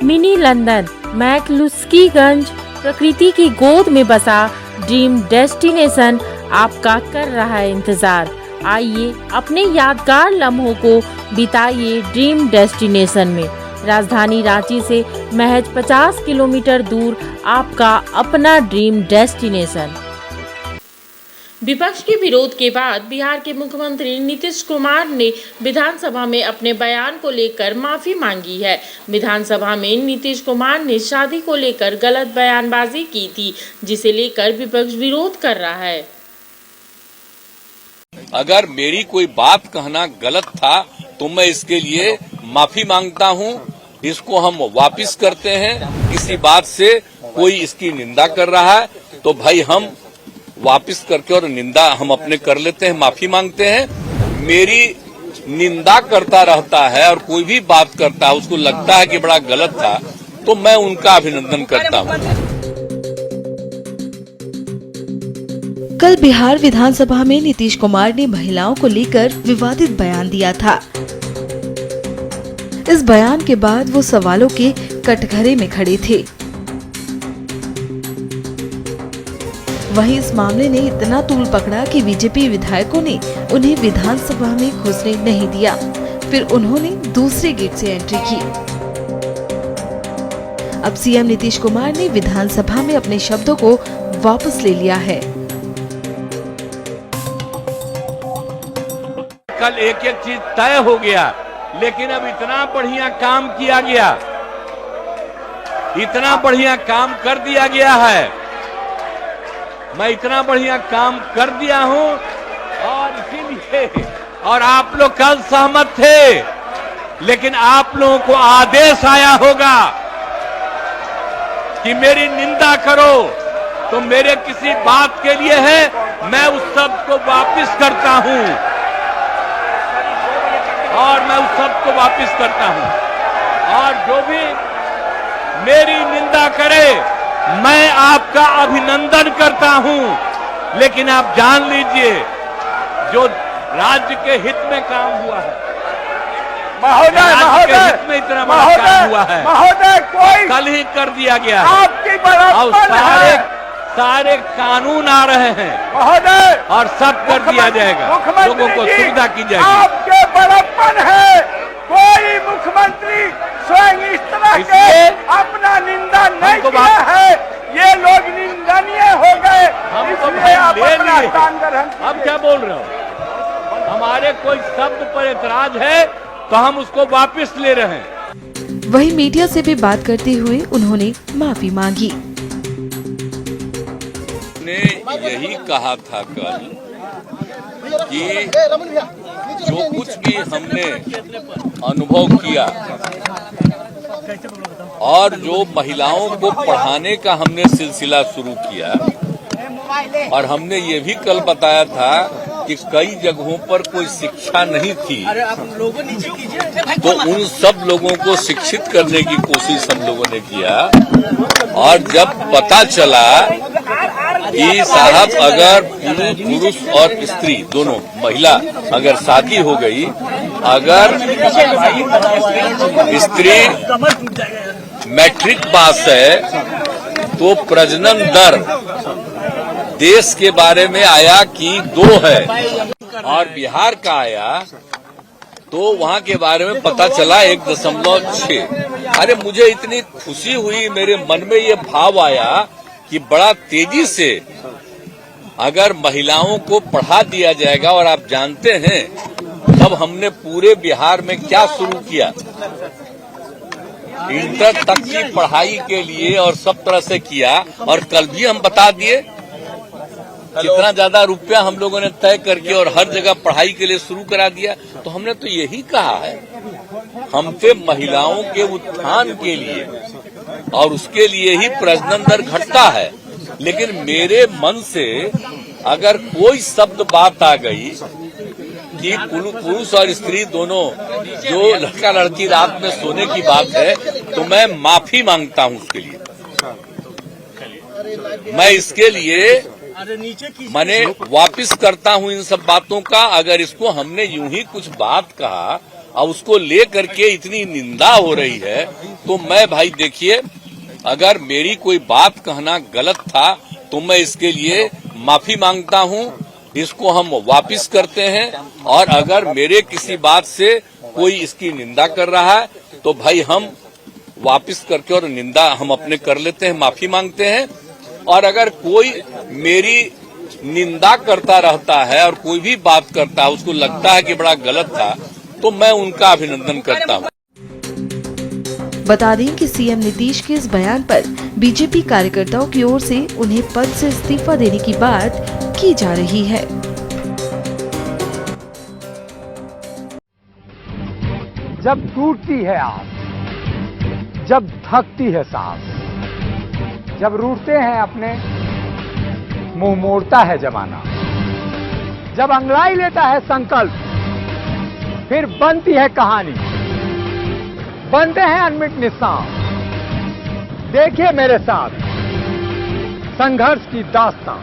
Mini London McCluskieganj प्रकृति की गोद में बसा ड्रीम डेस्टिनेशन आपका कर रहा है इंतजार। आइए अपने यादगार लम्हों को बिताइए ड्रीम डेस्टिनेशन में। राजधानी रांची से महज 50 किलोमीटर दूर आपका अपना ड्रीम डेस्टिनेशन। विपक्ष के विरोध के बाद बिहार के मुख्यमंत्री नीतीश कुमार ने विधानसभा में अपने बयान को लेकर माफी मांगी है। विधानसभा में नीतीश कुमार ने शादी को लेकर गलत बयानबाजी की थी, जिसे लेकर विपक्ष विरोध कर रहा है। अगर मेरी कोई बात कहना गलत था तो मैं इसके लिए माफी मांगता हूं। इसको हम वापस करते हैं। किसी बात से कोई इसकी निंदा कर रहा है तो भाई हम वापस करके और निंदा हम अपने कर लेते हैं, माफी मांगते हैं। मेरी निंदा करता रहता है और कोई भी बात करता है उसको लगता है कि बड़ा गलत था, तो मैं उनका अभिनंदन करता हूं। कल बिहार विधानसभा में नीतीश कुमार ने महिलाओं को लेकर विवादित बयान दिया था। इस बयान के बाद वो सवालों के कटघरे में खड़े थे। वहीं इस मामले ने इतना तूल पकड़ा कि बीजेपी विधायकों ने उन्हें विधानसभा में घुसने नहीं दिया। फिर उन्होंने दूसरे गेट से एंट्री की। अब सीएम नीतीश कुमार ने विधानसभा में अपने शब्दों को वापस ले लिया है। कल एक एक चीज तय हो गया, लेकिन अब इतना बढ़िया काम किया गया, इतना बढ़िया काम कर दिया गया है। मैं इतना बढ़िया काम कर दिया हूं और इसीलिए और आप लोग कल सहमत थे, लेकिन आप लोगों को आदेश आया होगा कि मेरी निंदा करो, तो मेरे किसी बात के लिए है, मैं उस शब्द को वापस करता हूं और मैं उस शब्द को वापस करता हूं। और जो भी मेरी निंदा करे मैं आपका अभिनंदन करता हूं, लेकिन आप जान लीजिए जो राज्य के हित में काम हुआ है, राज्य के हित में इतना बड़ा काम हुआ है, महोदय कोई कल ही कर दिया गया है। और सारे कानून आ रहे हैं महोदय, और सब कर दिया जाएगा, लोगों को सुविधा की जाएगी। आपके बड़प्पन है, कोई मुख्यमंत्री स्वयं इस तरह के अपना निंदा नहीं किया है। ये लोग निंदनीय हो गए, इसलिए आप अपना स्थान ग्रहण कीजिए। अब क्या बोल रहे हो? हमारे कोई शब्द पर एतराज है तो हम उसको वापस ले रहे हैं। वहीं मीडिया से भी बात करते हुए उन्होंने माफी मांगी। ने यही कहा था कल कि जो कुछ भी हमने अनुभव किया और जो महिलाओं को पढ़ाने का हमने सिलसिला शुरू किया, और हमने ये भी कल बताया था कि कई जगहों पर कोई शिक्षा नहीं थी, तो उन सब लोगों को शिक्षित करने की कोशिश हम लोगों ने किया। और जब पता चला कि साहब अगर पुरुष और स्त्री दोनों महिला अगर शादी हो गई, अगर स्त्री मैट्रिक पास है तो प्रजनन दर देश के बारे में आया कि 2 है, और बिहार का आया तो वहां के बारे में पता चला 1.6। अरे मुझे इतनी खुशी हुई, मेरे मन में ये भाव आया कि बड़ा तेजी से अगर महिलाओं को पढ़ा दिया जाएगा। और आप जानते हैं तब हमने पूरे बिहार में क्या शुरू किया, इंटर तक की पढ़ाई के लिए और सब तरह से किया। और कल भी हम बता दिए कितना ज्यादा रुपया हम लोगों ने तय करके और हर जगह पढ़ाई के लिए शुरू करा दिया। तो हमने तो यही कहा है, हम पे महिलाओं के उत्थान के लिए और उसके लिए ही प्रजनन दर घटता है। लेकिन मेरे मन से अगर कोई शब्द बात आ गई कि पुरुष और स्त्री दोनों जो लड़का लड़की रात में सोने की बात है, तो मैं माफी मांगता हूं उसके लिए। मैं इसके लिए माने वापिस करता हूं इन सब बातों का। अगर इसको हमने यूं ही कुछ बात कहा और उसको ले करके इतनी निंदा हो रही है, तो मैं भाई देखिए, अगर मेरी कोई बात कहना गलत था तो मैं इसके लिए माफी मांगता हूं, इसको हम वापस करते हैं। और अगर मेरे किसी बात से कोई इसकी निंदा कर रहा है तो भाई हम वापस करके और निंदा हम अपने कर लेते हैं, माफी मांगते हैं। और अगर कोई मेरी निंदा करता रहता है और कोई भी बात करता है, उसको लगता है कि बड़ा गलत था, तो मैं उनका अभिनंदन करता हूं। बता दें कि सीएम नीतीश के इस बयान पर बीजेपी कार्यकर्ताओं की ओर से उन्हें पद से इस्तीफा देने की बात की जा रही है। जब टूटती है आस, जब थकती है सांस, जब रूठते हैं अपने, मुंह मोड़ता है जमाना, जब अंगड़ाई लेता है संकल्प, फिर बनती है कहानी, बनते हैं अनमिट निशान। देखिए मेरे साथ संघर्ष की दास्तां।